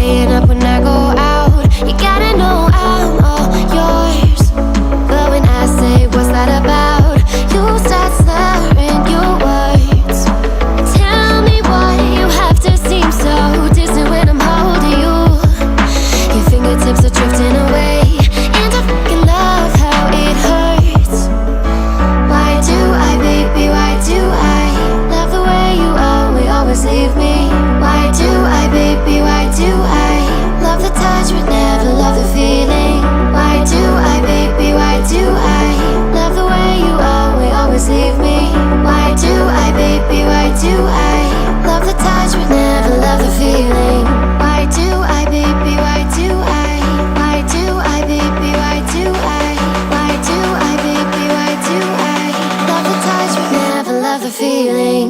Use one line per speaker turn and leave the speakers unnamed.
staying up when I go out. You gotta know I'm all yours. But when I say what's that about, you start slurring your words. Tell me why you have to seem so distant when I'm holding you. Your fingertips are drifting away, and I fucking love how it hurts. Why do I, baby, why do I love the way you always leave me? Why do I, baby, why do I love the touch but never love the feeling? Why do I, baby, why do I love the way you always leave me? Why do I, baby, why do I love the touch but never love the feeling? Why do I, baby, why do I? Why do I, baby, why do I? Why do I, baby, why do I love the touch but never love the feeling?